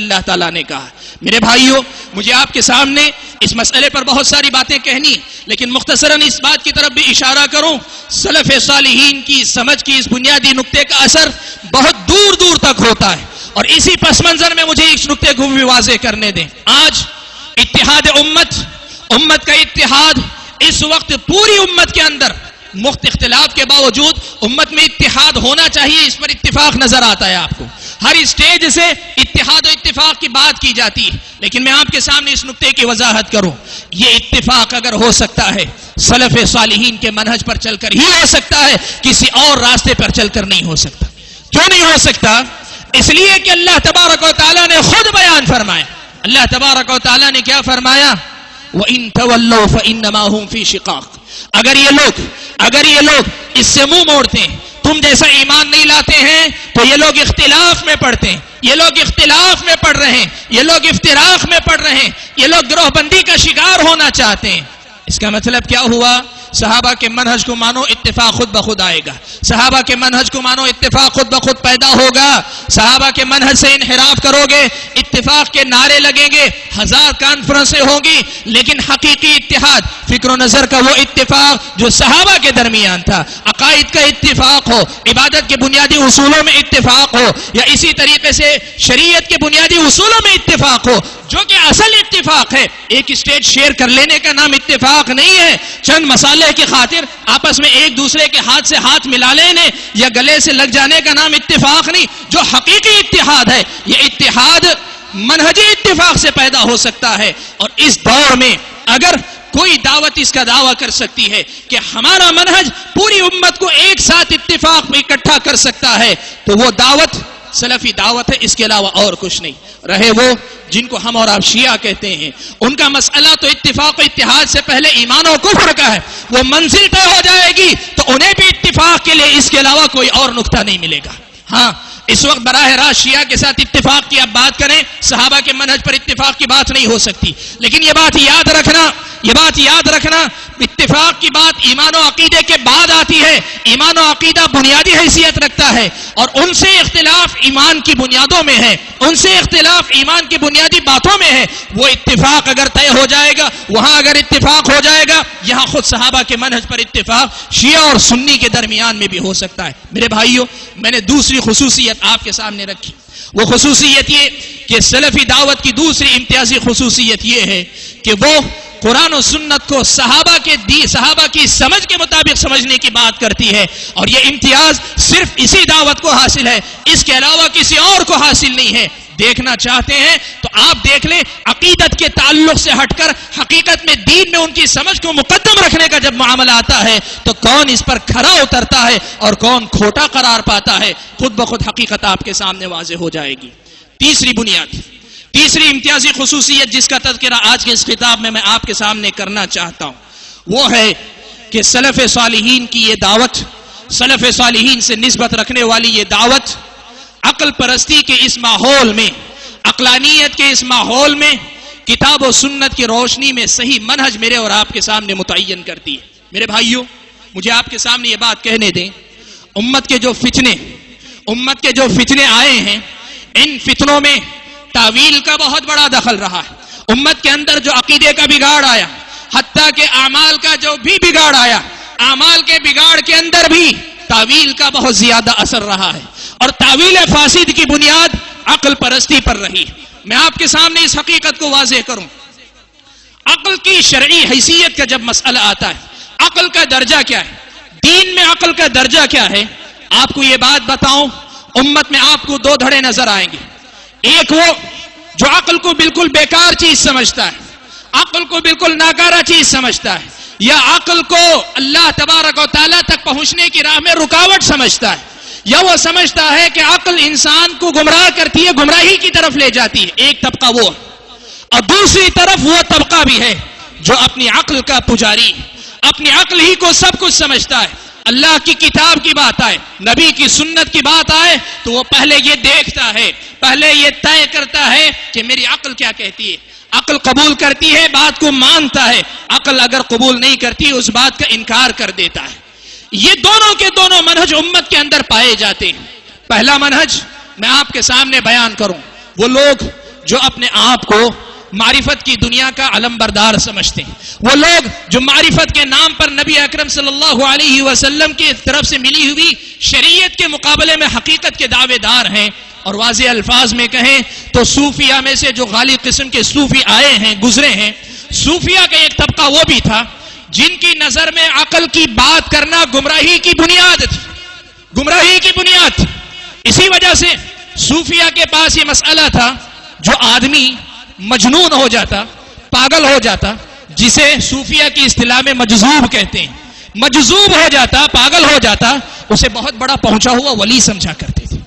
اللہ تعالیٰ نے کہا. میرے بھائیوں، مجھے آپ کے سامنے اس مسئلے پر بہت ساری باتیں کہنی، لیکن مختصراً اس بات کی طرف بھی اشارہ کروں، سلف صالحین کی سمجھ کی اس بنیادی نقطے کا اثر بہت دور دور تک ہوتا ہے. اور اسی پس منظر میں مجھے اس نقطے کو بھی واضح کرنے دیں. آج اتحاد امت کا اتحاد اس وقت پوری امت کے اندر مخت اختلاف کے باوجود امت میں اتحاد ہونا چاہیے، اس پر اتفاق نظر آتا ہے آپ کو. ہر اسٹیج سے اتحاد و اتفاق کی بات کی جاتی ہے، لیکن میں آپ کے سامنے اس نقطے کی وضاحت کروں. یہ اتفاق اگر ہو سکتا ہے سلف صالحین کے منہج پر چل کر ہی ہو سکتا ہے، کسی اور راستے پر چل کر نہیں ہو سکتا. کیوں نہیں ہو سکتا؟ اس لیے کہ اللہ تبارک و تعالیٰ نے خود بیان فرمایا. اللہ تبارک و تعالیٰ نے کیا فرمایا؟ وَإِن تَوَلَّوْا فَإِنَّمَا هُمْ فِي شِقَاقٍ. اگر یہ لوگ اس سے منہ موڑتے ہیں، تم جیسا ایمان نہیں لاتے ہیں، تو یہ لوگ اختلاف میں پڑتے ہیں، یہ لوگ اختلاف میں پڑ رہے ہیں، یہ لوگ افتراق میں پڑ رہے ہیں، یہ لوگ گروہ بندی کا شکار ہونا چاہتے ہیں. اس کا مطلب کیا ہوا؟ صحابہ کے منہج کو مانو، اتفاق خود بخود آئے گا. صحابہ کے منہج کو مانو، اتفاق خود بخود پیدا ہوگا. صحابہ کے منہج سے انحراف کرو گے، اتفاق کے نعرے لگیں گے، 1000 کانفرنسیں ہوں گی، لیکن حقیقی اتحاد، فکر و نظر کا وہ اتفاق جو صحابہ کے درمیان تھا، عقائد کا اتفاق ہو، عبادت کے بنیادی اصولوں میں اتفاق ہو، یا اسی طریقے سے شریعت کے بنیادی اصولوں میں اتفاق ہو، جو کہ اصل اتفاق ہے. ایک اسٹیج شیئر کر لینے کا نام اتفاق نہیں ہے. چند مسالے کی خاطر آپس میں ایک دوسرے کے ہاتھ سے ہاتھ ملا لینے یا گلے سے لگ جانے کا نام اتفاق نہیں. جو حقیقی اتحاد ہے، یہ اتحاد منہجی اتفاق سے پیدا ہو سکتا ہے. اور اس دور میں اگر کوئی دعوت اس کا دعویٰ کر سکتی ہے کہ ہمارا منہج پوری امت کو ایک ساتھ اتفاق میں اکٹھا کر سکتا ہے، تو وہ دعوت سلفی دعوت ہے، اس کے علاوہ اور کچھ نہیں. رہے وہ جن کو ہم اور آپ شیعہ کہتے ہیں، ان کا مسئلہ تو اتفاق و اتحاد سے پہلے ایمان و کفر کا ہے. وہ منزل طے ہو جائے گی تو انہیں بھی اتفاق کے لیے اس کے علاوہ کوئی اور نقطہ نہیں ملے گا. ہاں، اس وقت براہ راست شیعہ کے ساتھ اتفاق کی آپ بات کریں، صحابہ کے منہج پر اتفاق کی بات نہیں ہو سکتی. لیکن یہ بات یاد رکھنا اتفاق کی بات ایمان و عقیدے کے بعد آتی ہے. ایمان و عقیدہ بنیادی حیثیت رکھتا ہے، اور ان سے اختلاف ایمان کی بنیادوں میں ہے، ان سے اختلاف ایمان کی بنیادی باتوں میں ہے. وہ اتفاق اگر طے ہو جائے گا، وہاں اگر اتفاق ہو جائے گا، یہاں خود صحابہ کے منہج پر اتفاق شیعہ اور سنی کے درمیان میں بھی ہو سکتا ہے. میرے بھائیوں، میں نے دوسری خصوصیت آپ کے سامنے رکھی. وہ خصوصیت یہ کہ سلفی دعوت کی دوسری امتیازی خصوصیت یہ ہے کہ وہ قرآن و سنت کو صحابہ کی سمجھ کے مطابق سمجھنے کی بات کرتی ہے. اور یہ امتیاز صرف اسی دعوت کو حاصل ہے، اس کے علاوہ کسی اور کو حاصل نہیں ہے. دیکھنا چاہتے ہیں تو آپ دیکھ لیں، عقیدت کے تعلق سے ہٹ کر حقیقت میں دین میں ان کی سمجھ کو مقدم رکھنے کا جب معاملہ آتا ہے تو کون اس پر کھرا اترتا ہے اور کون کھوٹا قرار پاتا ہے، خود بخود حقیقت آپ کے سامنے واضح ہو جائے گی. تیسری امتیازی خصوصیت جس کا تذکرہ آج کے اس خطاب میں آپ کے سامنے کرنا چاہتا ہوں، وہ ہے کہ سلف صالحین کی یہ دعوت، سلف صالحین سے نسبت رکھنے والی یہ دعوت عقل پرستی کے اس ماحول میں، عقلانیت کے اس ماحول میں، کتاب و سنت کی روشنی میں صحیح منہج میرے اور آپ کے سامنے متعین کرتی ہے. میرے بھائیوں، مجھے آپ کے سامنے یہ بات کہنے دیں، امت کے جو فتنے آئے ہیں، ان فتنوں میں تعویل کا بہت بڑا دخل رہا ہے. امت کے اندر جو عقیدے کا بگاڑ آیا، حتیٰ کہ اعمال کا جو بھی بگاڑ آیا، اعمال کے بگاڑ کے اندر بھی تعویل کا بہت زیادہ اثر رہا ہے. اور تعویل فاسد کی بنیاد عقل پرستی پر رہی. میں آپ کے سامنے اس حقیقت کو واضح کروں، عقل کی شرعی حیثیت کا جب مسئلہ آتا ہے، عقل کا درجہ کیا ہے، دین میں عقل کا درجہ کیا ہے، آپ کو یہ بات بتاؤں، امت میں آپ کو دو دھڑے نظر آئیں گے. ایک وہ جو عقل کو بالکل بیکار چیز سمجھتا ہے، عقل کو بالکل ناکارہ چیز سمجھتا ہے، یا عقل کو اللہ تبارک و تعالیٰ تک پہنچنے کی راہ میں رکاوٹ سمجھتا ہے، یا وہ سمجھتا ہے کہ عقل انسان کو گمراہ کرتی ہے، گمراہی کی طرف لے جاتی ہے. ایک طبقہ وہ، اور دوسری طرف وہ طبقہ بھی ہے جو اپنی عقل کا پجاری، اپنی عقل ہی کو سب کچھ سمجھتا ہے. اللہ کی کتاب کی بات آئے، نبی کی سنت کی بات آئے تو وہ پہلے یہ دیکھتا ہے، پہلے یہ طے کرتا ہے کہ میری عقل کیا کہتی ہے. عقل قبول کرتی ہے، بات کو مانتا ہے، عقل اگر قبول نہیں کرتی اس بات کا انکار کر دیتا ہے. یہ دونوں کے دونوں منہج امت کے اندر پائے جاتے ہیں. پہلا منہج میں آپ کے سامنے بیان کروں، وہ لوگ جو اپنے آپ کو معرفت کی دنیا کا علم بردار سمجھتے ہیں، وہ لوگ جو معرفت کے نام پر نبی اکرم صلی اللہ علیہ وسلم کی طرف سے ملی ہوئی شریعت کے مقابلے میں حقیقت کے دعوے دار ہیں، اور واضح الفاظ میں کہیں تو صوفیہ میں سے جو غالب قسم کے صوفی آئے ہیں، گزرے ہیں، صوفیہ کا ایک طبقہ وہ بھی تھا جن کی نظر میں عقل کی بات کرنا گمراہی کی بنیاد تھی، گمراہی کی بنیاد تھی۔ اسی وجہ سے صوفیہ کے پاس یہ مسئلہ تھا، جو آدمی مجنون ہو جاتا، پاگل ہو جاتا، جسے صوفیہ کی اصطلاح میں مجذوب کہتے ہیں، مجذوب ہو جاتا، پاگل ہو جاتا، اسے بہت بڑا پہنچا ہوا ولی سمجھا کرتے تھے۔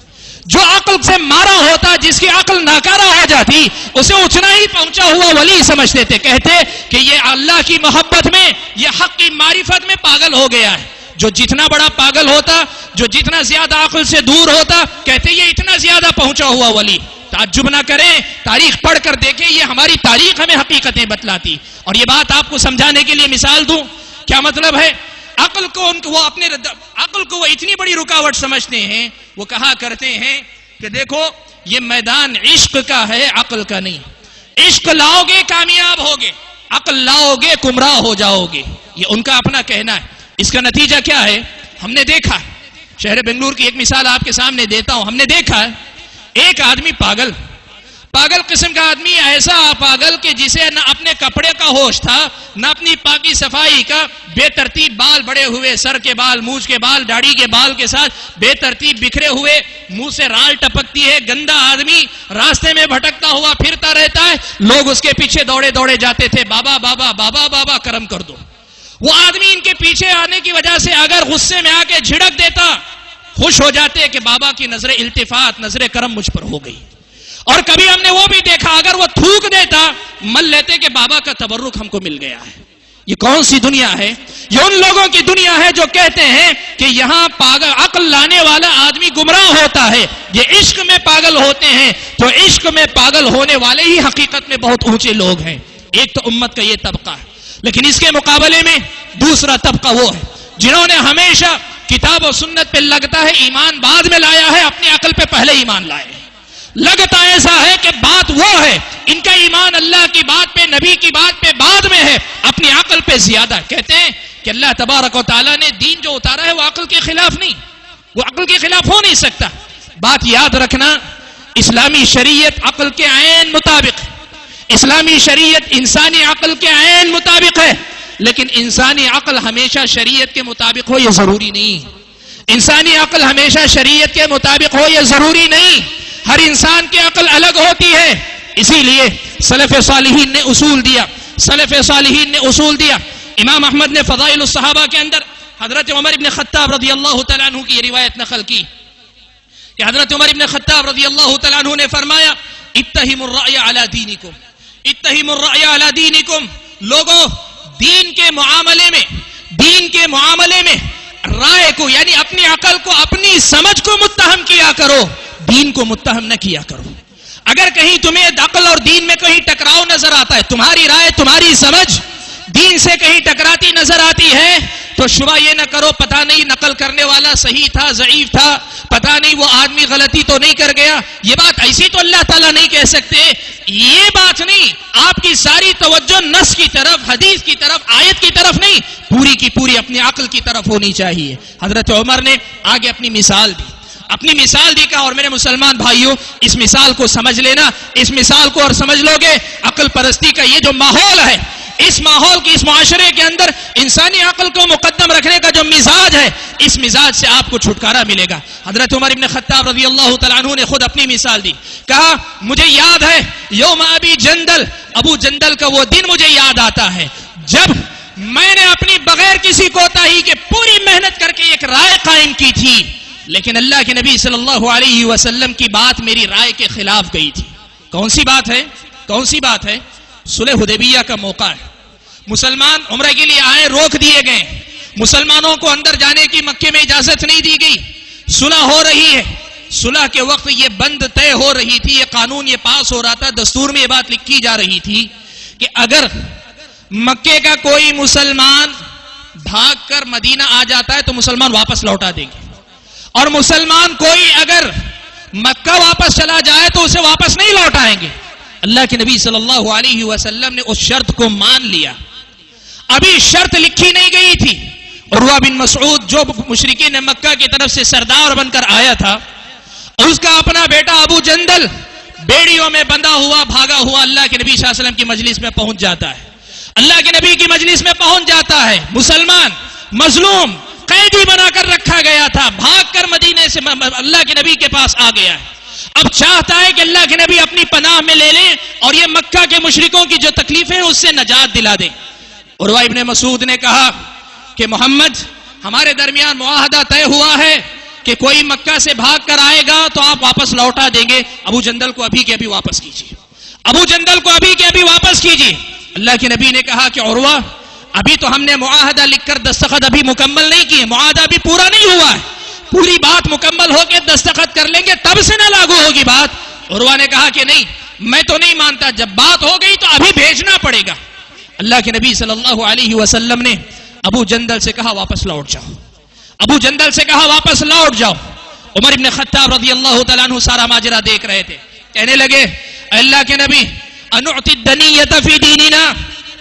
جو عقل سے مارا ہوتا، جس کی عقل ناکارہ ہو جاتی، اسے اتنا ہی پہنچا ہوا ولی سمجھتے تھے، کہتے کہ یہ اللہ کی محبت میں، یہ حق کی معرفت میں پاگل ہو گیا ہے۔ جو جتنا بڑا پاگل ہوتا، جو جتنا زیادہ عقل سے دور ہوتا، کہتے یہ اتنا زیادہ پہنچا ہوا ولی۔ تعجب نہ کریں، تاریخ پڑھ کر دیکھیں، یہ ہماری تاریخ ہمیں حقیقتیں بتلاتی۔ اور یہ بات آپ کو سمجھانے کے لیے مثال دوں، کیا مطلب ہے؟ عقل کو وہ اتنی بڑی رکاوٹ سمجھتے ہیں، وہ کہا کرتے ہیں کہ دیکھو یہ میدان عشق کا ہے، عقل کا نہیں۔ عشق لاؤ گے کامیاب ہوگے، عقل لاؤ گے گمراہ ہو جاؤ گے، یہ ان کا اپنا کہنا ہے۔ اس کا نتیجہ کیا ہے؟ ہم نے دیکھا، شہر بنگلور کی ایک مثال آپ کے سامنے دیتا ہوں۔ ہم نے دیکھا ہے ایک آدمی پاگل قسم کا آدمی، ایسا پاگل کہ جسے نہ اپنے کپڑے کا ہوش تھا، نہ اپنی پاکی صفائی کا، بے ترتیب بال بڑے ہوئے، سر کے بال، مونچھ کے بال، داڑھی کے بال کے ساتھ بے ترتیب بکھرے ہوئے، منہ سے رال ٹپکتی ہے، گندا آدمی راستے میں بھٹکتا ہوا پھرتا رہتا ہے، لوگ اس کے پیچھے دوڑے دوڑے جاتے تھے، بابا بابا بابا بابا کرم کر دو۔ وہ آدمی ان کے پیچھے آنے کی وجہ سے اگر غصے میں آ کے جھڑک دیتا، خوش ہو جاتے کہ بابا کی نظر التفات، نظر کرم مجھ پر ہو گئی۔ اور کبھی ہم نے وہ بھی دیکھا، اگر وہ تھوک دیتا، مل لیتے کہ بابا کا تبرک ہم کو مل گیا ہے۔ یہ کون سی دنیا ہے؟ یہ ان لوگوں کی دنیا ہے جو کہتے ہیں کہ یہاں پاگل عقل لانے والا آدمی گمراہ ہوتا ہے، یہ عشق میں پاگل ہوتے ہیں، تو عشق میں پاگل ہونے والے ہی حقیقت میں بہت اونچے لوگ ہیں۔ ایک تو امت کا یہ طبقہ ہے، لیکن اس کے مقابلے میں دوسرا طبقہ وہ ہے جنہوں نے ہمیشہ کتاب و سنت پہ لگتا ہے ایمان بعد میں لایا ہے، اپنی عقل پہ پہلے ایمان لائے ہیں۔ لگتا ایسا ہے کہ بات وہ ہے، ان کا ایمان اللہ کی بات پہ، نبی کی بات پہ بعد میں ہے، اپنی عقل پہ زیادہ۔ کہتے ہیں کہ اللہ تبارک و تعالیٰ نے دین جو اتارا ہے وہ عقل کے خلاف نہیں، وہ عقل کے خلاف ہو نہیں سکتا۔ بات یاد رکھنا، اسلامی شریعت عقل کے عین مطابق، اسلامی شریعت انسانی عقل کے عین مطابق ہے، لیکن انسانی عقل ہمیشہ شریعت کے مطابق ہو یہ ضروری نہیں، انسانی عقل ہمیشہ شریعت کے مطابق ہو یہ ضروری نہیں، ہر انسان کی عقل الگ ہوتی ہے۔ اسی لیے سلف صالحین نے اصول دیا، سلف صالحین نے اصول دیا۔ امام احمد نے فضائل الصحابہ کے اندر حضرت عمر ابن خطاب رضی اللہ تعالیٰ عنہ کی یہ روایت نقل کی کہ حضرت عمر ابن خطاب رضی اللہ تعالیٰ عنہ نے فرمایا اتہموا الرأی علی دینکم، اتہموا الرأی علی دینکم، لوگوں دین کے معاملے میں رائے کو یعنی اپنی عقل کو، اپنی سمجھ کو متہم کیا کرو، دین کو متہم نہ کیا کرو۔ اگر کہیں تمہیں عقل اور دین میں کہیں ٹکراؤ نظر آتا ہے، تمہاری رائے، تمہاری سمجھ دین سے کہیں ٹکراتی نظر آتی ہے، تو شبہ یہ نہ کرو پتہ نہیں نقل کرنے والا صحیح تھا، ضعیف تھا، پتہ نہیں وہ آدمی غلطی تو نہیں کر گیا، یہ بات ایسی تو اللہ تعالیٰ نہیں کہہ سکتے۔ یہ بات نہیں، آپ کی ساری توجہ نص کی طرف، حدیث کی طرف، آیت کی طرف نہیں، پوری کی پوری اپنی عقل کی طرف ہونی چاہیے۔ حضرت عمر نے آگے اپنی مثال دی کہا، اور میرے مسلمان بھائیوں اس مثال کو سمجھ لینا، اس مثال کو اور سمجھ لو گے، عقل پرستی کا یہ جو ماحول ہے، اس ماحول کی، اس معاشرے کے اندر انسانی عقل کو مقدم رکھنے کا جو مزاج ہے، اس مزاج سے آپ کو چھٹکارا ملے گا۔ حضرت عمر ابن خطاب رضی اللہ تعالیٰ عنہ نے خود اپنی مثال دی، کہا مجھے یاد ہے یوم ابی جندل، ابو جندل کا وہ دن مجھے یاد آتا ہے جب میں نے اپنی بغیر کسی کوتاہی کے پوری محنت کر کے ایک رائے قائم کی تھی، لیکن اللہ کے نبی صلی اللہ علیہ وسلم کی بات میری رائے کے خلاف گئی تھی۔ کون سی بات ہے؟ صلح حدیبیہ کا موقع ہے، مسلمان عمرہ کے لیے آئے، روک دیے گئے، مسلمانوں کو اندر جانے کی مکے میں اجازت نہیں دی گئی، صلح ہو رہی ہے، صلح کے وقت یہ بند طے ہو رہی تھی، یہ قانون یہ پاس ہو رہا تھا، دستور میں یہ بات لکھی جا رہی تھی کہ اگر مکے کا کوئی مسلمان بھاگ کر مدینہ آ جاتا ہے تو مسلمان واپس لوٹا دیں گے، اور مسلمان کوئی اگر مکہ واپس چلا جائے تو اسے واپس نہیں لوٹائیں گے۔ اللہ کے نبی صلی اللہ علیہ وسلم نے اس شرط کو مان لیا. ابھی شرط لکھی نہیں گئی تھی. عروہ بن مسعود جو مشرکین مکہ کی طرف سے سردار بن کر آیا تھا، اس کا اپنا بیٹا ابو جندل بیڑیوں میں بندھا ہوا بھاگا ہوا اللہ کے نبی صلی اللہ علیہ وسلم کی مجلس میں پہنچ جاتا ہے. اللہ کے نبی کی مجلس میں پہنچ جاتا ہے. مسلمان مظلوم قیدی بنا کر رکھا گیا تھا، بھاگ کر مدینے سے اللہ کے نبی کے پاس آ گیا ہے. اب چاہتا ہے کہ اللہ کے نبی اپنی پناہ میں لے لیں اور یہ مکہ کے مشرکوں کی جو تکلیفیں ہیں اس سے نجات دلا دیں. عروہ ابن مسعود نے کہا کہ محمد، ہمارے درمیان معاہدہ طے ہوا ہے کہ کوئی مکہ سے بھاگ کر آئے گا تو آپ واپس لوٹا دیں گے. ابو جندل کو ابھی کے ابھی واپس کیجیے، ابو جندل کو ابھی کے ابھی واپس کیجیے. اللہ کے نبی نے کہا کہ عروہ، ابھی تو ہم نے معاہدہ لکھ کر دستخط ابھی مکمل نہیں کیے، معاہدہ ابھی پورا نہیں ہوا ہے. پوری بات مکمل ہو کے دستخط کر لیں گے تب سے نہ لاگو ہوگی بات. عروہ نے کہا کہ نہیں، میں تو نہیں مانتا، جب بات ہو گئی تو ابھی بھیجنا پڑے گا. اللہ کے نبی صلی اللہ علیہ وسلم نے ابو جندل سے کہا واپس لوٹ جاؤ. ابو جندل سے کہا واپس لوٹ جاؤ. عمر ابن خطاب رضی اللہ تعالیٰ عنہ سارا ماجرا دیکھ رہے تھے. کہنے لگے اللہ کے نبی انعطی الدنیۃ فی دیننا.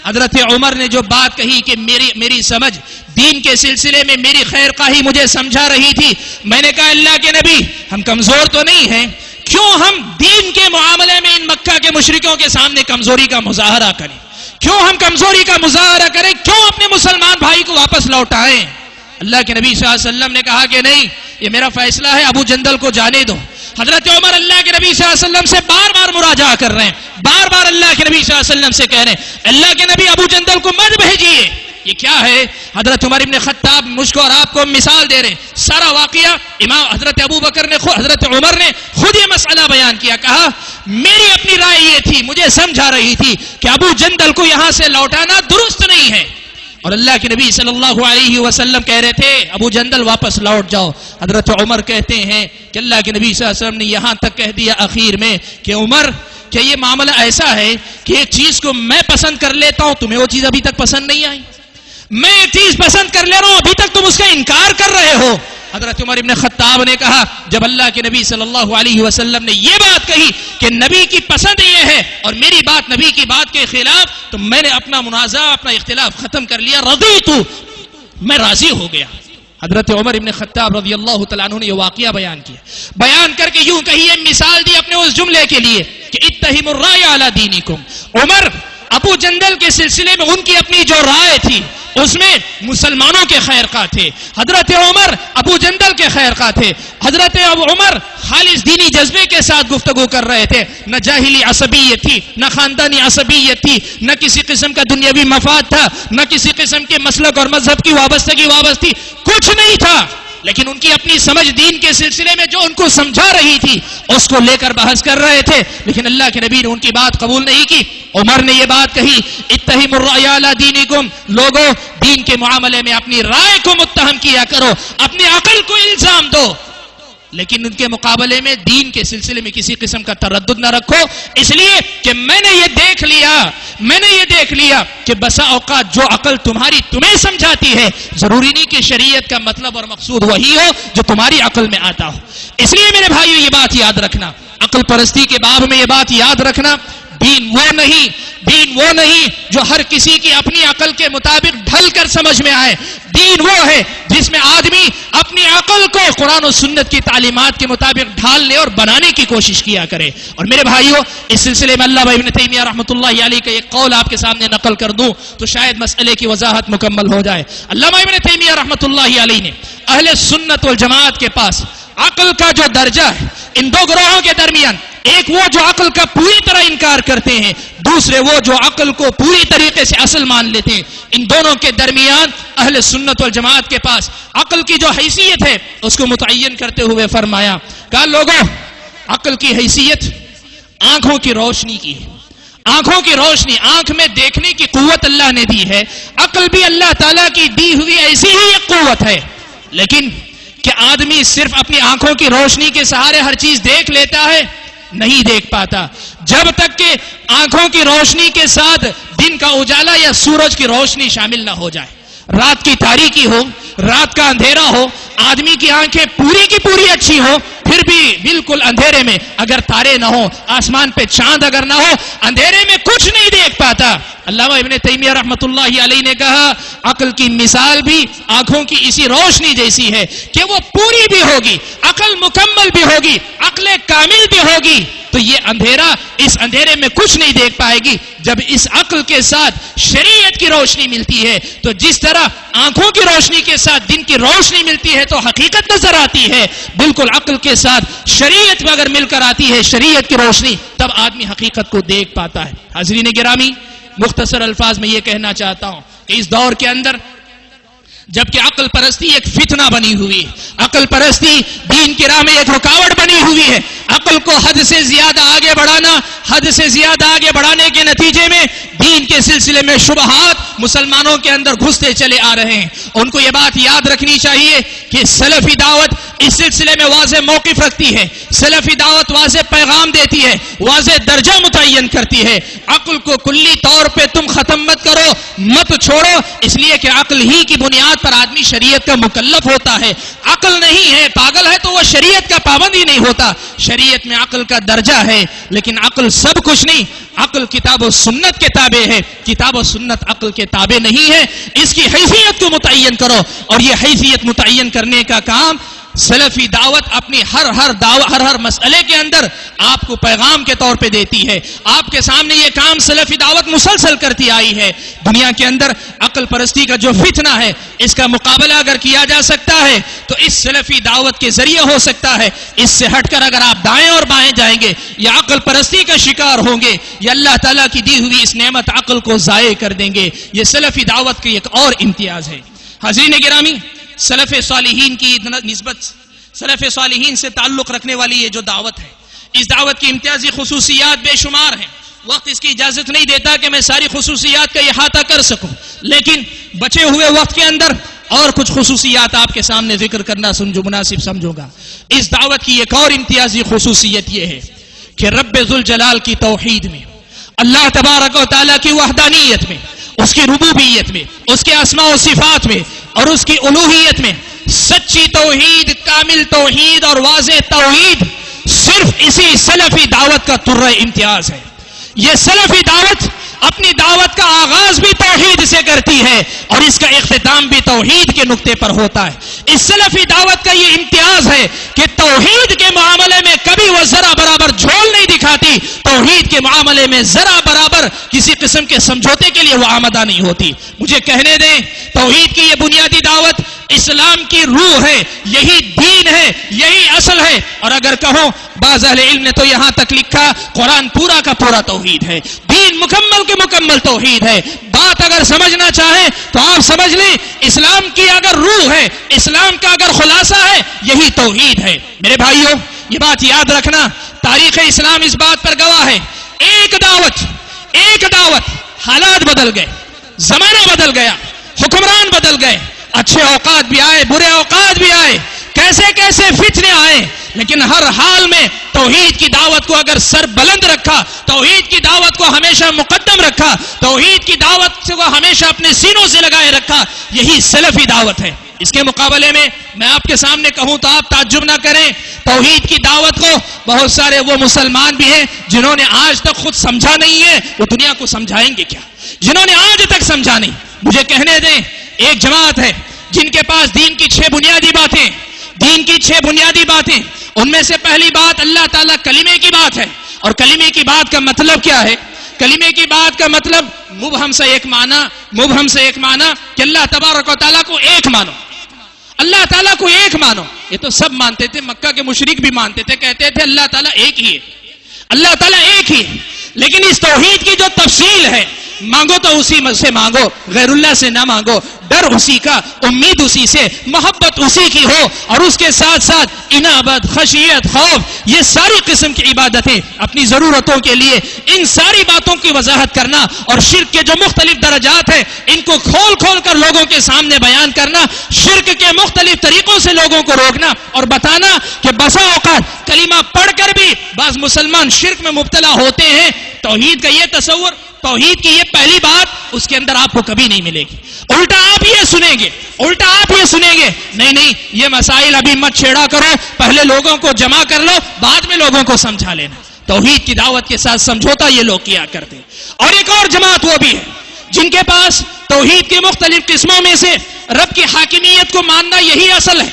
حضرت عمر نے جو بات کہی کہ میری سمجھ دین کے سلسلے میں میری خیر خواہی مجھے سمجھا رہی تھی. میں نے کہا اللہ کے نبی ہم کمزور تو نہیں ہیں، کیوں ہم دین کے معاملے میں ان مکہ کے مشرکوں کے سامنے کمزوری کا مظاہرہ کریں؟ کیوں ہم کمزوری کا مظاہرہ کریں؟ کیوں اپنے مسلمان بھائی کو واپس لوٹائیں؟ اللہ کے نبی صلی اللہ علیہ وسلم نے کہا کہ نہیں، یہ میرا فیصلہ ہے، ابو جندل کو جانے دو. حضرت عمر اللہ کے نبی صلی اللہ علیہ وسلم سے بار بار مراجعہ کر رہے ہیں، بار بار اللہ کے نبی صلی اللہ علیہ وسلم سے کہہ رہے ہیں اللہ کے نبی ابو جندل کو مت بھیجیے. یہ کیا ہے؟ حضرت عمر ابن خطاب مجھ کو اور آپ کو مثال دے رہے ہیں. سارا واقعہ امام حضرت ابو بکر نے حضرت عمر نے خود یہ مسئلہ بیان کیا. کہا میری اپنی رائے یہ تھی، مجھے سمجھا رہی تھی کہ ابو جندل کو یہاں سے لوٹانا درست نہیں ہے، اور اللہ کے نبی صلی اللہ علیہ وسلم کہہ رہے تھے ابو جندل واپس لوٹ جاؤ. حضرت عمر کہتے ہیں کہ اللہ کے نبی صلی اللہ علیہ وسلم نے یہاں تک کہہ دیا آخر میں کہ عمر، کہ یہ معاملہ ایسا ہے کہ ایک چیز کو میں پسند کر لیتا ہوں، تمہیں وہ چیز ابھی تک پسند نہیں آئی. میں ایک چیز پسند کر لے رہا ہوں، ابھی تک تم اس کا انکار کر رہے ہو. حضرت عمر ابن خطاب نے کہا جب اللہ کے نبی صلی اللہ علیہ وسلم نے یہ بات کہی کہ نبی کی پسند یہ ہے اور میری بات نبی کی بات کے خلاف، تو میں نے اپنا منازعہ، اپنا اختلاف ختم کر لیا. رضیت، میں راضی ہو گیا. حضرت عمر ابن خطاب رضی اللہ تعالیٰ عنہ نے یہ واقعہ بیان کیا، بیان کر کے یوں کہیے مثال دی اپنے اس جملے کے لیے کہ اتہموا الرائے علی دینکم. عمر ابو جندل کے سلسلے میں ان کی اپنی جو رائے تھی اس میں مسلمانوں کے خیر خواہ تھے. حضرت عمر ابو جندل کے خیر خواہ تھے. حضرت عمر خالص دینی جذبے کے ساتھ گفتگو کر رہے تھے. نہ جاہلی عصبیت تھی، نہ خاندانی عصبیت تھی، نہ کسی قسم کا دنیاوی مفاد تھا، نہ کسی قسم کے مسلک اور مذہب کی وابستگی، کچھ نہیں تھا. لیکن ان کی اپنی سمجھ دین کے سلسلے میں جو ان کو سمجھا رہی تھی اس کو لے کر بحث کر رہے تھے. لیکن اللہ کے نبی نے ان کی بات قبول نہیں کی. عمر نے یہ بات کہی اتہموا الرأی علی دینکم، لوگوں دین کے معاملے میں اپنی رائے کو متہم کیا کرو، اپنی عقل کو الزام دو، لیکن ان کے مقابلے میں دین کے سلسلے میں کسی قسم کا تردد نہ رکھو. اس لیے کہ میں نے یہ دیکھ لیا کہ بسا اوقات جو عقل تمہیں سمجھاتی ہے ضروری نہیں کہ شریعت کا مطلب اور مقصود وہی ہو جو تمہاری عقل میں آتا ہو. اس لیے میرے بھائیو یہ بات یاد رکھنا، عقل پرستی کے باب میں یہ بات یاد رکھنا، دین وہ نہیں جو ہر کسی کی اپنی عقل کے مطابق ڈھل کر سمجھ میں آئے. دین وہ ہے جس میں آدمی اپنی عقل کو قرآن و سنت کی تعلیمات کے مطابق ڈھالنے اور بنانے کی کوشش کیا کرے. اور میرے بھائیو اس سلسلے میں علامہ ابن تیمیہ رحمۃ اللہ علیہ کا ایک قول آپ کے سامنے نقل کر دوں تو شاید مسئلے کی وضاحت مکمل ہو جائے. علامہ ابن تیمیہ رحمۃ اللہ علیہ نے اہل سنت والجماعت کے پاس عقل کا جو درجہ ہے ان دو گروہوں کے درمیان، ایک وہ جو عقل کا پوری طرح انکار کرتے ہیں، دوسرے وہ جو عقل کو پوری طریقے سے اصل مان لیتے ہیں، ان دونوں کے درمیان اہل سنت والجماعت کے پاس عقل کی جو حیثیت ہے اس کو متعین کرتے ہوئے فرمایا کہ لوگوں، عقل کی حیثیت آنکھوں کی روشنی کی ہے. آنکھوں کی روشنی، آنکھ میں دیکھنے کی قوت اللہ نے دی ہے. عقل بھی اللہ تعالیٰ کی دی ہوئی ایسی ہی ایک قوت ہے، لیکن کہ آدمی صرف اپنی آنکھوں کی روشنی کے سہارے ہر چیز دیکھ لیتا ہے، نہیں دیکھ پاتا. جب تک کہ آنکھوں کی روشنی کے ساتھ دن کا اجالا یا سورج کی روشنی شامل نہ ہو جائے، رات کی تاریکی ہو، رات کا اندھیرا ہو، آدمی کی آنکھیں پوری کی پوری اچھی ہو، پھر بھی بالکل اندھیرے میں اگر تارے نہ ہو، آسمان پہ چاند اگر نہ ہو، اندھیرے میں کچھ نہیں دیکھ پاتا۔ علامہ ابن تیمیہ رحمۃ اللہ علیہ نے کہا عقل کی مثال بھی آنکھوں کی اسی روشنی جیسی ہے کہ وہ پوری بھی ہوگی، عقل مکمل بھی ہوگی، عقل کامل بھی ہوگی، تو یہ اندھیرا، اس اندھیرے میں کچھ نہیں دیکھ پائے گی۔ جب اس عقل کے ساتھ شریعت کی روشنی ملتی ہے تو جس طرح آنکھوں کی روشنی کے ساتھ دن کی روشنی ملتی ہے تو حقیقت نظر آتی ہے، بالکل عقل کے ساتھ شریعت اگر مل کر آتی ہے، شریعت کی روشنی، تب آدمی حقیقت کو دیکھ پاتا ہے۔ حاضرین گرامی، مختصر الفاظ میں یہ کہنا چاہتا ہوں کہ اس دور کے اندر جبکہ عقل پرستی ایک فتنہ بنی ہوئی ہے، عقل پرستی دین کی راہ میں ایک رکاوٹ بنی ہوئی ہے، عقل کو حد سے زیادہ آگے بڑھانا، حد سے زیادہ آگے بڑھانے کے نتیجے میں دین کے سلسلے میں شبہات مسلمانوں کے اندر گھستے چلے آ رہے ہیں۔ ان کو یہ بات یاد رکھنی چاہیے کہ سلفی دعوت اس سلسلے میں واضح موقف رکھتی ہے، سلفی دعوت واضح پیغام دیتی ہے، واضح درجہ متعین کرتی ہے۔ عقل کو کلی طور پہ تم ختم مت کرو، مت چھوڑو، اس لیے کہ عقل ہی کی بنیاد پر آدمی شریعت کا مکلف ہوتا ہے۔ عقل نہیں ہے، پاگل ہے تو وہ شریعت کا پابند ہی نہیں ہوتا۔ شریعت میں عقل کا درجہ ہے، لیکن عقل سب کچھ نہیں، عقل کتاب و سنت کے تابع ہے، کتاب و سنت عقل کے تابع نہیں ہے۔ اس کی حیثیت کو متعین کرو، اور یہ حیثیت متعین کرنے کا کام سلفی دعوت اپنی ہر مسئلے کے اندر آپ کو پیغام کے طور پہ دیتی ہے۔ آپ کے سامنے یہ کام سلفی دعوت مسلسل کرتی آئی ہے۔ دنیا کے اندر عقل پرستی کا جو فتنہ ہے، اس کا مقابلہ اگر کیا جا سکتا ہے تو اس سلفی دعوت کے ذریعے ہو سکتا ہے۔ اس سے ہٹ کر اگر آپ دائیں اور بائیں جائیں گے یا عقل پرستی کا شکار ہوں گے یا اللہ تعالیٰ کی دی ہوئی اس نعمت عقل کو ضائع کر دیں گے۔ یہ سلفی دعوت کی ایک اور امتیاز ہے۔ حاضرین گرامی، سلف صالحین کی نسبت، سلف صالحین سے تعلق رکھنے والی یہ جو دعوت ہے، اس دعوت کی امتیازی خصوصیات بے شمار ہیں۔ وقت اس کی اجازت نہیں دیتا کہ میں ساری خصوصیات کا احاطہ کر سکوں، لیکن بچے ہوئے وقت کے اندر اور کچھ خصوصیات آپ کے سامنے ذکر کرنا مناسب سمجھوں گا۔ اس دعوت کی ایک اور امتیازی خصوصیت یہ ہے کہ رب ذوالجلال کی توحید میں، اللہ تبارک و تعالیٰ کی وحدانیت میں، اس کی ربوبیت میں، اس کے اسماء و صفات میں اور اس کی الوہیت میں سچی توحید، کامل توحید اور واضح توحید صرف اسی سلفی دعوت کا ترہ امتیاز ہے۔ یہ سلفی دعوت اپنی دعوت کا آغاز بھی توحید سے کرتی ہے اور اس کا اختتام بھی توحید کے نقطے پر ہوتا ہے۔ اس سلفی دعوت کا یہ امتیاز ہے کہ توحید کے معاملے میں کبھی وہ ذرا برابر جھول نہیں دکھاتی، توحید کے معاملے میں ذرا برابر کسی قسم کے سمجھوتے کے لیے وہ آمادہ نہیں ہوتی۔ مجھے کہنے دیں، توحید کی یہ بنیادی دعوت اسلام کی روح ہے، یہی دین ہے، یہی اصل ہے، اور اگر کہو بعض اہل علم نے تو یہاں تک لکھا قرآن پورا کا پورا توحید ہے، دین مکمل کے مکمل توحید ہے۔ بات اگر سمجھنا چاہیں تو آپ سمجھ لیں، اسلام کی اگر روح ہے، اسلام کا اگر خلاصہ ہے، یہی توحید ہے۔ میرے بھائیوں، یہ بات یاد رکھنا، تاریخ اسلام اس بات پر گواہ ہے۔ ایک دعوت، حالات بدل گئے، زمانہ بدل گیا، حکمران بدل گئے، اچھے اوقات بھی آئے، برے اوقات بھی آئے، کیسے کیسے فتنے آئے، لیکن ہر حال میں توحید کی دعوت کو اگر سر بلند رکھا، توحید کی دعوت کو ہمیشہ مقدم رکھا، توحید کی دعوت کو ہمیشہ اپنے سینوں سے لگائے رکھا، یہی سلفی دعوت ہے۔ اس کے مقابلے میں میں آپ کے سامنے کہوں تو آپ تعجب نہ کریں، توحید کی دعوت کو بہت سارے وہ مسلمان بھی ہیں جنہوں نے آج تک خود سمجھا نہیں ہے، وہ دنیا کو سمجھائیں گے کیا؟ جنہوں نے آج تک سمجھا نہیں، مجھے کہنے دیں، ایک جماعت ہے جن کے پاس دین کی 6 بنیادی باتیں، ان میں سے پہلی بات اللہ تعالیٰ کلمے کی بات ہے، اور کلمے کی بات کا مطلب کیا ہے؟ کلمے کی بات کا مطلب مبہم سے ایک معنی کہ اللہ تبارک و تعالیٰ کو ایک مانو، اللہ تعالیٰ کو ایک مانو۔ یہ تو سب مانتے تھے، مکہ کے مشرک بھی مانتے تھے، کہتے تھے اللہ تعالیٰ ایک ہی ہے، اللہ تعالیٰ ایک ہی ہے۔ لیکن اس توحید کی جو تفصیل ہے، مانگو تو اسی سے مانگو، غیر اللہ سے نہ مانگو، ڈر اسی کا، امید اسی سے، محبت اسی کی ہو، اور اس کے ساتھ ساتھ انابت، خشیت، خوف، یہ ساری قسم کی عبادتیں اپنی ضرورتوں کے لیے ان ساری باتوں کی وضاحت کرنا، اور شرک کے جو مختلف درجات ہیں ان کو کھول کھول کر لوگوں کے سامنے بیان کرنا، شرک کے مختلف طریقوں سے لوگوں کو روکنا اور بتانا کہ بسا اوقات کلمہ پڑھ کر بھی بعض مسلمان شرک میں مبتلا ہوتے ہیں۔ توحید کا یہ تصور، توحید کی یہ پہلی بات اس کے اندر آپ کو کبھی نہیں ملے گی۔ الٹا آپ آپ یہ سنیں گے، الٹا آپ یہ سنیں گے نہیں یہ مسائل ابھی مت چھیڑا کرو، پہلے لوگوں کو جمع کر لو، بعد میں لوگوں کو سمجھا لینا۔ توحید کی دعوت کے ساتھ سمجھوتا یہ لوگ کیا کرتے۔ اور ایک اور جماعت وہ بھی ہے جن کے پاس توحید کے مختلف قسموں میں سے رب کی حاکمیت کو ماننا یہی اصل ہے۔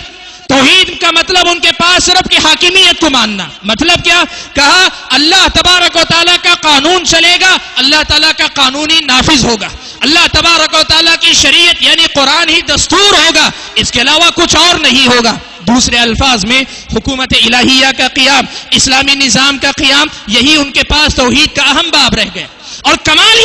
توحید کا مطلب ان کے پاس رب کی حاکمیت کو ماننا۔ مطلب کیا؟ کہا اللہ تبارک و تعالیٰ کا قانون چلے گا، اللہ تعالیٰ کا قانونی نافذ ہوگا، اللہ تبارک و تعالیٰ کی شریعت یعنی قرآن ہی دستور ہوگا، اس کے علاوہ کچھ اور نہیں ہوگا۔ دوسرے الفاظ میں حکومت الہیہ کا قیام، اسلامی نظام کا قیام، یہی ان کے پاس توحید کا اہم باب رہ گئے۔ اور کمال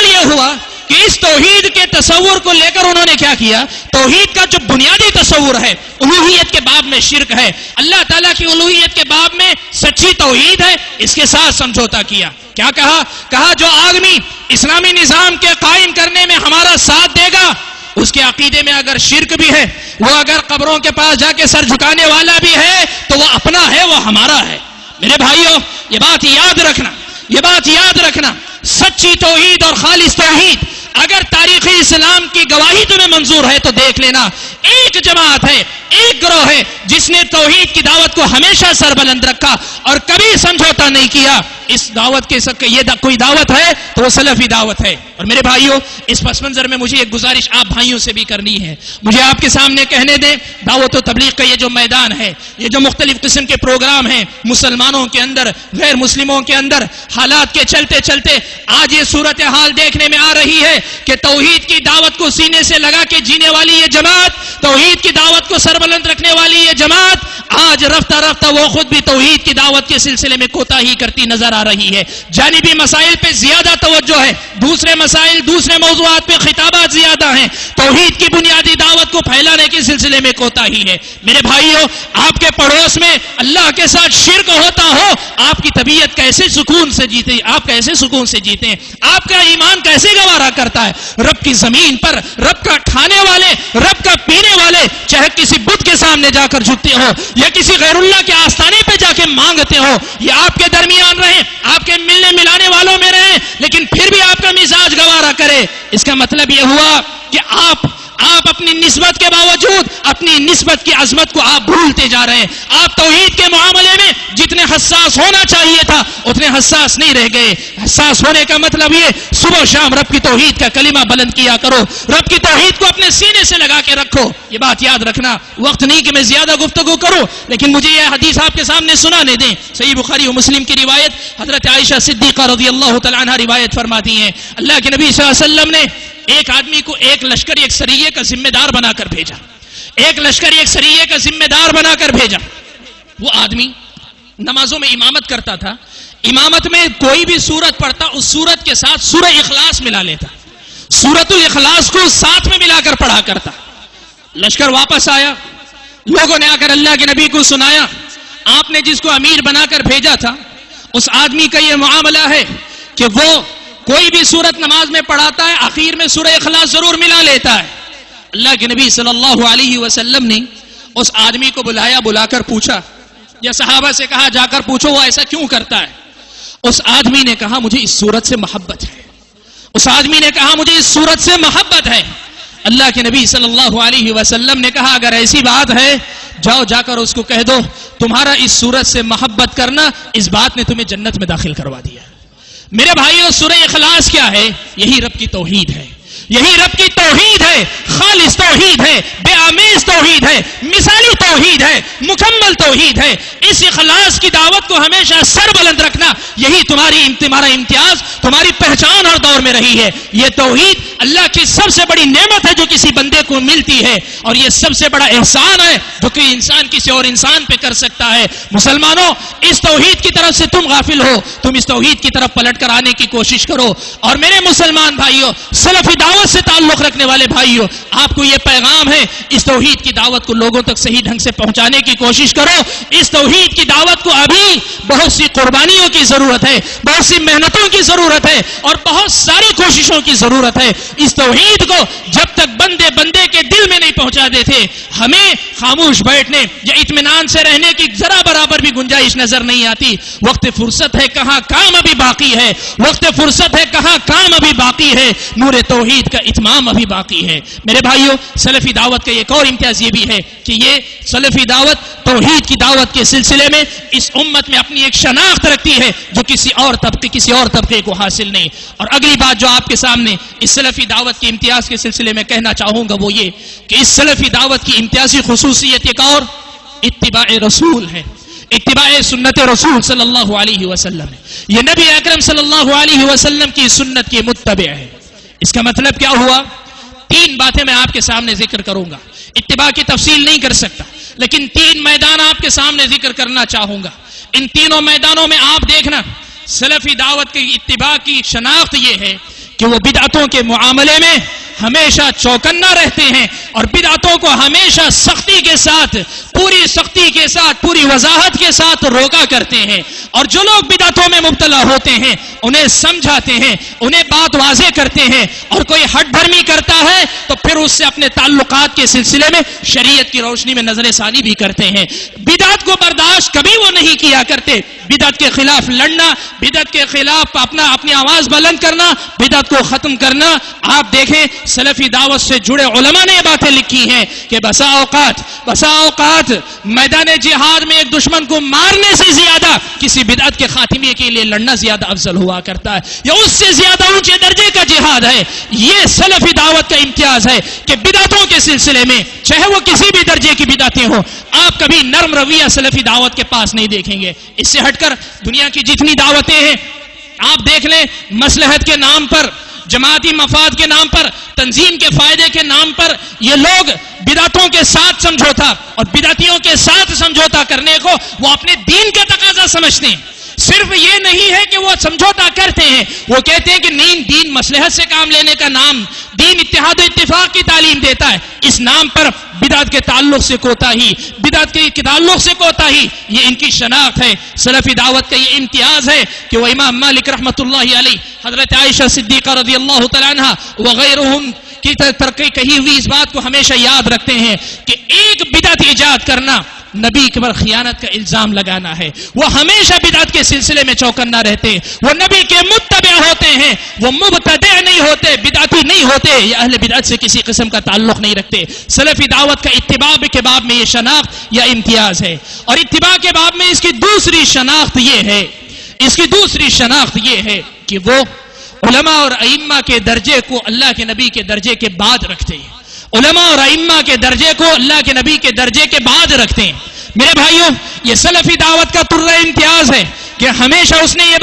یہ ہوا کہ اس توحید کے تصور کو لے کر انہوں نے کیا کیا؟ توحید کا جو بنیادی تصور ہے، الوہیت کے باب میں شرک ہے، اللہ تعالیٰ کی الوہیت کے باب میں سچی توحید ہے، اس کے ساتھ سمجھوتا کیا۔ کیا کہا جو آدمی اسلامی نظام کے قائم کرنے میں ہمارا ساتھ دے گا، اس کے عقیدے میں اگر شرک بھی ہے، وہ اگر قبروں کے پاس جا کے سر جھکانے والا بھی ہے، تو وہ اپنا ہے، وہ ہمارا ہے۔ میرے بھائیوں، یہ بات یاد رکھنا، سچی توحید اور خالص توحید اگر تاریخ اسلام کی گواہی تمہیں منظور ہے تو دیکھ لینا، ایک جماعت ہے، ایک گروہ ہے جس نے توحید کی دعوت کو ہمیشہ سربلند رکھا اور کبھی سمجھوتا نہیں کیا۔ اس دعوت کے ساتھ یہ کوئی دعوت ہے تو وہ سلفی دعوت ہے۔ اور میرے بھائیوں، اس پس منظر میں مجھے ایک گزارش آپ بھائیوں سے بھی کرنی ہے، مجھے آپ کے سامنے کہنے دیں، دعوت و تبلیغ کا یہ جو میدان ہے، یہ جو مختلف قسم کے پروگرام ہیں مسلمانوں کے اندر، غیر مسلموں کے اندر، حالات کے چلتے چلتے آج یہ صورتحال دیکھنے میں آ رہی ہے کہ توحید کی دعوت کو سینے سے لگا کے جینے والی یہ جماعت، توحید کی دعوت کو سربلند رکھنے والی یہ جماعت، آج رفتہ رفتہ وہ خود بھی توحید کی دعوت کے سلسلے میں کوتاہی کرتی نظر آ رہی ہے۔ جانبی مسائل پہ زیادہ توجہ ہے، دوسرے مسائل، دوسرے موضوعات پہ خطابات زیادہ ہیں، توحید کی بنیادی دعوت کو پھیلانے کے سلسلے میں کوتاہی ہے۔ میرے بھائیوں، آپ کے پڑوس میں اللہ کے ساتھ شرک ہوتا ہو، آپ کی طبیعت کیسے سکون سے جیتے؟ آپ کیسے سکون سے جیتے ہیں؟ آپ کا ایمان کیسے گوارا کرتا ہے؟ رب کی زمین پر رب کا کھانے والے، رب کا پینے والے، چاہے کسی بت کے سامنے جا کر جھکتے ہو یا کسی غیر اللہ کے آستانے پہ جا کے مانگتے ہو، یہ آپ کے درمیان رہے، آپ کے ملنے ملانے والوں میں رہے، لیکن پھر بھی آپ کا مزاج گوارا کرے، اس کا مطلب یہ ہوا کہ آپ اپنی نسبت کے باوجود اپنی نسبت کی عظمت کو آپ بھولتے جا رہے ہیں۔ آپ توحید کے معاملے میں جتنے حساس ہونا چاہیے تھا اتنے حساس نہیں رہ گئے۔ حساس ہونے کا مطلب یہ، صبح و شام رب کی توحید کا کلمہ بلند کیا کرو، رب کی توحید کو اپنے سینے سے لگا کے رکھو۔ یہ بات یاد رکھنا، وقت نہیں کہ میں زیادہ گفتگو کروں، لیکن مجھے یہ حدیث آپ کے سامنے سنانے دیں۔ صحیح بخاری و مسلم کی روایت، حضرت عائشہ صدیقہ رضی اللہ تعالی عنہ روایت فرماتی ہیں، اللہ کے نبی صلی اللہ علیہ وسلم نے ایک آدمی کو ایک لشکر ایک سریے کا ذمہ دار بنا کر بھیجا، ایک لشکر ایک سریے کا ذمہ دار بنا کر بھیجا۔ وہ آدمی نمازوں میں امامت کرتا تھا، امامت میں کوئی بھی سورت پڑھتا اس سورت کے ساتھ سورہ اخلاص ملا لیتا، سورۃ الاخلاص کو ساتھ میں ملا کر پڑھا کرتا۔ لشکر واپس آیا، لوگوں نے آ کر اللہ کے نبی کو سنایا، آپ نے جس کو امیر بنا کر بھیجا تھا اس آدمی کا یہ معاملہ ہے کہ وہ کوئی بھی سورت نماز میں پڑھاتا ہے، آخر میں سورہ اخلاص ضرور ملا لیتا ہے۔ اللہ کے نبی صلی اللہ علیہ وسلم نے اس آدمی کو بلایا، بلا کر پوچھا، یا صحابہ سے کہا جا کر پوچھو وہ ایسا کیوں کرتا ہے۔ اس آدمی نے کہا مجھے اس سورت سے محبت ہے، اس آدمی نے کہا مجھے اس سورت سے محبت ہے۔ اللہ کے نبی صلی اللہ علیہ وسلم نے کہا اگر ایسی بات ہے جاؤ جا کر اس کو کہہ دو تمہارا اس سورت سے محبت کرنا اس بات نے تمہیں جنت میں داخل کروا دیا۔ میرے بھائیوں، سورہ اخلاص کیا ہے؟ یہی رب کی توحید ہے، یہی رب کی توحید ہے، خالص توحید ہے، بے آمیز توحید ہے، مثالی توحید ہے، مکمل توحید ہے۔ اس اخلاص کی دعوت کو ہمیشہ سر بلند رکھنا، یہی تمہارا امتیاز، تمہاری پہچان ہر دور میں رہی ہے۔ یہ توحید اللہ کی سب سے بڑی نعمت ہے جو کسی بندے کو ملتی ہے، اور یہ سب سے بڑا احسان ہے جو کہ انسان کسی اور انسان پہ کر سکتا ہے۔ مسلمانوں، اس توحید کی طرف سے تم غافل ہو، تم اس توحید کی طرف پلٹ کر آنے کی کوشش کرو۔ اور میرے مسلمان بھائیوں، سلفی دعوت سے تعلق رکھنے والے بھائیوں، آپ کو یہ پیغام ہے، اس توحید کی دعوت کو لوگوں تک صحیح ڈھنگ سے پہنچانے کی کوشش کرو۔ اس توحید کی دعوت کو ابھی بہت سی قربانیوں کی ضرورت ہے، بہت سی محنتوں کی ضرورت ہے، اور بہت ساری کوششوں کی ضرورت ہے۔ اس توحید کو جب تک بندے کے دل میں نہیں پہنچا دیتے، ہمیں خاموش بیٹھنے یا اطمینان سے رہنے کی ذرا برابر بھی گنجائش نظر نہیں آتی۔ وقت فرصت ہے، کہاں کام ابھی باقی ہے، وقت فرصت ہے، کہاں کام ابھی باقی ہے۔ نور توحید توحید کا اتمام ابھی باقی ہے۔ میرے بھائیوں، سلفی دعوت کا ایک اور امتیاز یہ بھی ہے کہ یہ سلفی دعوت توحید کی دعوت کے سلسلے میں اس امت میں اپنی ایک شناخت رکھتی ہے جو کسی اور طبقے کو حاصل نہیں۔ اور اگلی بات جو آپ کے سامنے اس سلفی دعوت کے امتیاز کے سلسلے میں کہنا چاہوں گا وہ یہ کہ اس سلفی دعوت کی امتیازی خصوصیت ایک اور اتباع رسول ہے، اتباع سنت رسول صلی اللہ علیہ وسلم ہے۔ یہ نبی اکرم صلی اللہ علیہ وسلم کی سنت کے متبع ہے۔ اس کا مطلب کیا ہوا؟ تین باتیں میں آپ کے سامنے ذکر کروں گا، اتباع کی تفصیل نہیں کر سکتا لیکن تین میدان آپ کے سامنے ذکر کرنا چاہوں گا۔ ان تینوں میدانوں میں آپ دیکھنا سلفی دعوت کی اتباع کی شناخت یہ ہے کہ وہ بدعتوں کے معاملے میں ہمیشہ چوکنا رہتے ہیں اور بدعتوں کو ہمیشہ سختی کے ساتھ، پوری سختی کے ساتھ، پوری وضاحت کے ساتھ روکا کرتے ہیں، اور جو لوگ بدعتوں میں مبتلا ہوتے ہیں انہیں سمجھاتے ہیں، انہیں بات واضح کرتے ہیں، اور کوئی ہٹ دھرمی کرتا ہے تو پھر اس سے اپنے تعلقات کے سلسلے میں شریعت کی روشنی میں نظر ثانی بھی کرتے ہیں۔ بدعت کو برداشت کبھی وہ نہیں کیا کرتے، بدعت کے خلاف لڑنا، بدعت کے خلاف اپنی آواز بلند کرنا، بدعت کو ختم کرنا۔ آپ دیکھیں سلفی دعوت سے جڑے علماء نے یہ باتیں لکھی ہیں کہ بسا اوقات میدان جہاد میں ایک دشمن کو مارنے سے زیادہ کسی بدعت کے خاتمے کے لیے لڑنا زیادہ افضل ہوا کرتا ہے، یا اس سے زیادہ اونچے درجے کا جہاد ہے۔ یہ سلفی دعوت کا امتیاز ہے کہ بدعتوں کے سلسلے میں چاہے وہ کسی بھی درجے کی بدعتیں ہوں، آپ کبھی نرم رویہ سلفی دعوت کے پاس نہیں دیکھیں گے۔ اس سے ہٹ کر دنیا کی جتنی دعوتیں ہیں آپ دیکھ لیں، مصلحت کے نام پر، جماعتی مفاد کے نام پر، تنظیم کے فائدے کے نام پر یہ لوگ بدعتوں کے ساتھ سمجھوتا اور بدعتیوں کے ساتھ سمجھوتا کرنے کو وہ اپنے دین کا تقاضا سمجھتے ہیں۔ صرف یہ نہیں ہے کہ وہ سمجھوتا کرتے ہیں، وہ کہتے ہیں کہ نہیں، دین مصلحت سے کام لینے کا نام، دین اتحاد و اتفاق کی تعلیم دیتا ہے، اس نام پر بدعت کے تعلق سے کوتاہی، بدعت کے تعلق سے کوتاہی، یہ ان کی شناخت ہے۔ سلفی دعوت کا یہ امتیاز ہے کہ وہ امام مالک رحمۃ اللہ علیہ، حضرت عائشہ صدیقہ رضی اللہ تعالیٰ عنہ وغیرہم کی ترقی کہی ہوئی اس بات کو ہمیشہ یاد رکھتے ہیں کہ ایک بدعت ایجاد کرنا نبی کے پر خیانت کا الزام لگانا ہے۔ وہ ہمیشہ بدعت کے سلسلے میں چوکنا رہتے ہیں، وہ نبی کے متبع ہوتے ہیں، وہ مبتدع نہیں ہوتے، بدعتی نہیں ہوتے، یہ اہل بدعت سے کسی قسم کا تعلق نہیں رکھتے۔ سلفی دعوت کا اتباع کے باب میں یہ شناخت یا امتیاز ہے، اور اتباع کے باب میں اس کی دوسری شناخت یہ ہے کہ وہ علماء اور ائمہ کے درجے کو اللہ کے نبی کے درجے کے بعد رکھتے ہیں، علماء اور ائمہ کے درجے کو اللہ کے نبی کے درجے کے بعد رکھتے ہیں۔ میرے بھائیوں، یہ سلفی دعوت کا ترہ امتیاز ہے کہ ہمیشہ اس نے یہ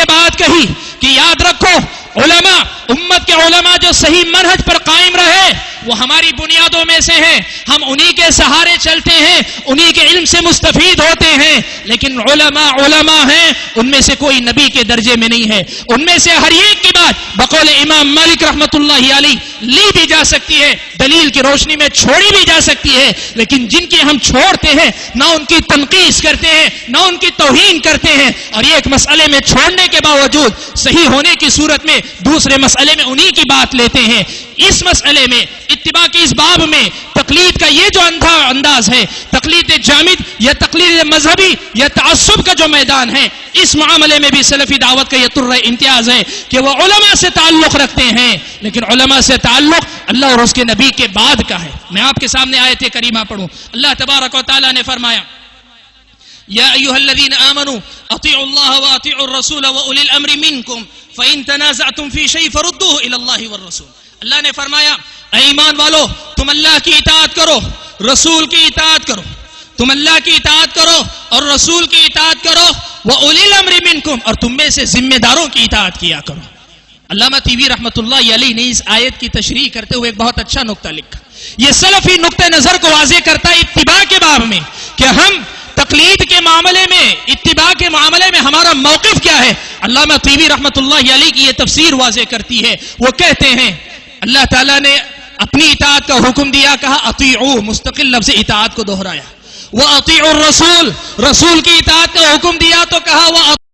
بات کہی کہ یاد رکھو، علماء، امت کے علماء جو صحیح منہج پر قائم رہے وہ ہماری بنیادوں میں سے ہیں، ہم انہی کے سہارے چلتے ہیں، انہی کے علم سے مستفید ہوتے ہیں، لیکن علماء ہیں، ان میں سے کوئی نبی کے درجے میں نہیں ہے، ان میں سے ہر ایک کی بات بقول امام مالک رحمۃ اللہ علیہ لی بھی جا سکتی ہے، دلیل کی روشنی میں چھوڑی بھی جا سکتی ہے، لیکن جن کی ہم چھوڑتے ہیں نہ ان کی تنقیص کرتے ہیں نہ ان کی توہین کرتے ہیں، اور ایک مسئلے میں چھوڑنے کے باوجود صحیح ہونے کی صورت میں دوسرے مسئلے میں انہی کی بات لیتے ہیں۔ اس مسئلے میں اتباع کی اس باب میں تقلید کا یہ جو انداز ہے، تقلید جامد یا تقلید مذہبی یا تعصب کا جو میدان ہے، اس معاملے میں بھی سلفی دعوت کا یہ ترہ امتیاز ہے کہ وہ علماء سے تعلق رکھتے ہیں، لیکن علماء سے تعلق اللہ اور اس کے نبی کے بعد کا ہے۔ میں آپ کے سامنے آیت کریمہ پڑھوں، اللہ تبارک و تعالیٰ نے فرمایا یا ایھا الذین آمنوا اطیعوا اللہ واطیعوا الرسول واولی الامر منکم فإن تنازعتم فی شیء فردوه الی اللہ والرسول۔ اللہ نے فرمایا اے ایمان والو، تم اللہ کی اطاعت کرو، رسول کی اطاعت کرو، تم اللہ کی اطاعت کرو اور رسول کی اطاعت کرو، وَأُولِي الْأَمْرِ مِنْكُمْ، اور تم میں سے ذمہ داروں کی اطاعت کیا کرو۔ علامہ طیبی رحمۃ اللہ علیہ نے اس آیت کی تشریح کرتے ہوئے ایک بہت اچھا نقطہ لکھا، یہ سلفی نقطہ نظر کو واضح کرتا ہے اتباع کے باب میں کہ ہم تقلید کے معاملے میں، اتباع کے معاملے میں ہمارا موقف کیا ہے۔ علامہ طیبی رحمۃ اللہ علیہ کی یہ تفسیر واضح کرتی ہے، وہ کہتے ہیں اللہ تعالیٰ نے اپنی اطاعت کا حکم دیا، کہا اطیعوا، مستقل لفظ اطاعت کو دہرایا، وَأَطِيعُوا الرَّسُولَ، رسول کی اطاعت کا حکم دیا تو کہا